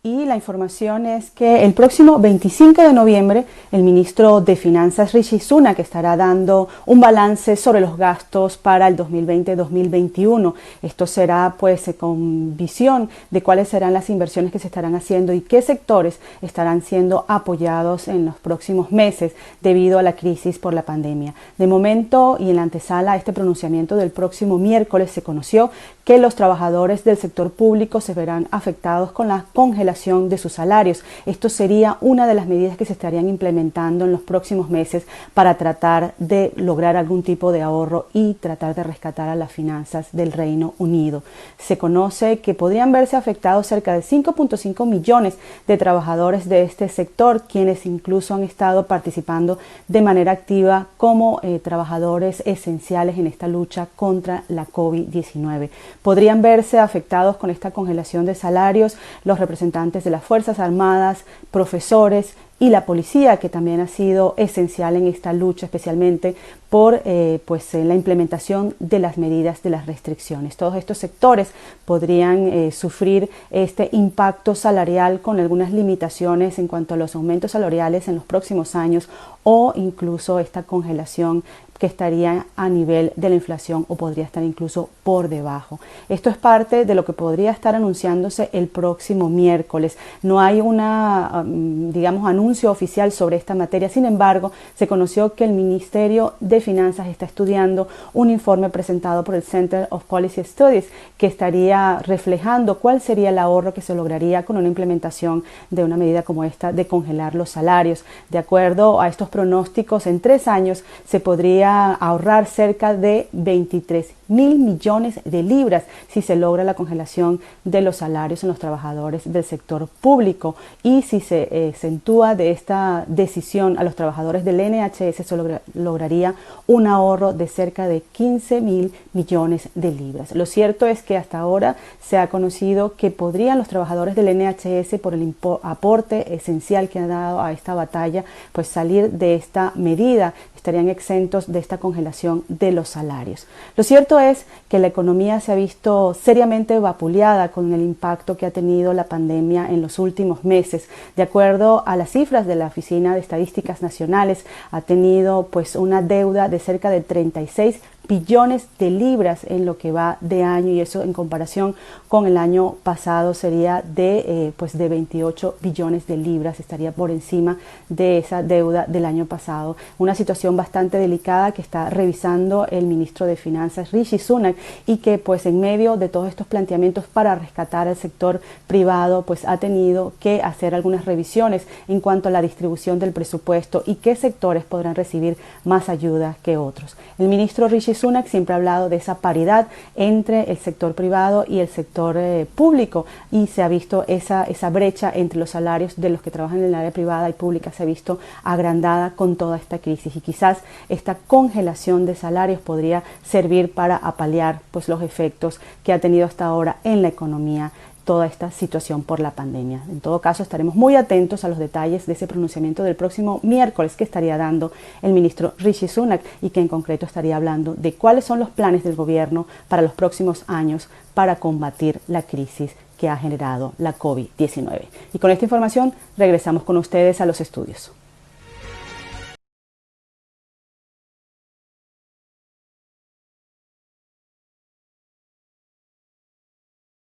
Y la información es que el próximo 25 de noviembre el ministro de Finanzas Rishi Sunak estará dando un balance sobre los gastos para el 2020-2021. Esto será pues con visión de cuáles serán las inversiones que se estarán haciendo y qué sectores estarán siendo apoyados en los próximos meses debido a la crisis por la pandemia. De momento y en la antesala a este pronunciamiento del próximo miércoles se conoció que los trabajadores del sector público se verán afectados con la congelación de sus salarios. Esto sería una de las medidas que se estarían implementando en los próximos meses para tratar de lograr algún tipo de ahorro y tratar de rescatar a las finanzas del Reino Unido. Se conoce que podrían verse afectados cerca de 5.5 millones de trabajadores de este sector, quienes incluso han estado participando de manera activa como trabajadores esenciales en esta lucha contra la COVID-19. Podrían verse afectados con esta congelación de salarios los representantes de las Fuerzas Armadas, profesores y la policía, que también ha sido esencial en esta lucha, especialmente por la implementación de las medidas de las restricciones. Todos estos sectores podrían sufrir este impacto salarial con algunas limitaciones en cuanto a los aumentos salariales en los próximos años o incluso esta congelación que estaría a nivel de la inflación o podría estar incluso por debajo. Esto es parte de lo que podría estar anunciándose el próximo miércoles. No hay anuncio oficial sobre esta materia. Sin embargo, se conoció que el Ministerio de Finanzas está estudiando un informe presentado por el Center of Policy Studies que estaría reflejando cuál sería el ahorro que se lograría con una implementación de una medida como esta de congelar los salarios. De acuerdo a estos pronósticos, en 3 años se podría ahorrar cerca de 23.000 millones de libras si se logra la congelación de los salarios en los trabajadores del sector público, y si se acentúa de esta decisión a los trabajadores del NHS se lograría un ahorro de cerca de 15.000 millones de libras. Lo cierto es que hasta ahora se ha conocido que podrían los trabajadores del NHS, por el aporte esencial que han dado a esta batalla, pues salir de esta medida, estarían exentos de esta congelación de los salarios. Lo cierto es que la economía se ha visto seriamente vapuleada con el impacto que ha tenido la pandemia en los últimos meses. De acuerdo a las cifras de la Oficina de Estadísticas Nacionales, ha tenido pues una deuda de cerca de 36 billones de libras en lo que va de año, y eso en comparación con el año pasado sería de 28 billones de libras, estaría por encima de esa deuda del año pasado. Una situación bastante delicada que está revisando el ministro de Finanzas Rishi Sunak, y que pues en medio de todos estos planteamientos para rescatar al sector privado pues ha tenido que hacer algunas revisiones en cuanto a la distribución del presupuesto y qué sectores podrán recibir más ayuda que otros. El ministro Rishi Sunak siempre ha hablado de esa paridad entre el sector privado y el sector público, y se ha visto esa brecha entre los salarios de los que trabajan en el área privada y pública se ha visto agrandada con toda esta crisis, y quizás esta congelación de salarios podría servir para apalear pues los efectos que ha tenido hasta ahora en la economía toda esta situación por la pandemia. En todo caso, estaremos muy atentos a los detalles de ese pronunciamiento del próximo miércoles que estaría dando el ministro Rishi Sunak, y que en concreto estaría hablando de cuáles son los planes del gobierno para los próximos años para combatir la crisis que ha generado la COVID-19. Y con esta información regresamos con ustedes a los estudios.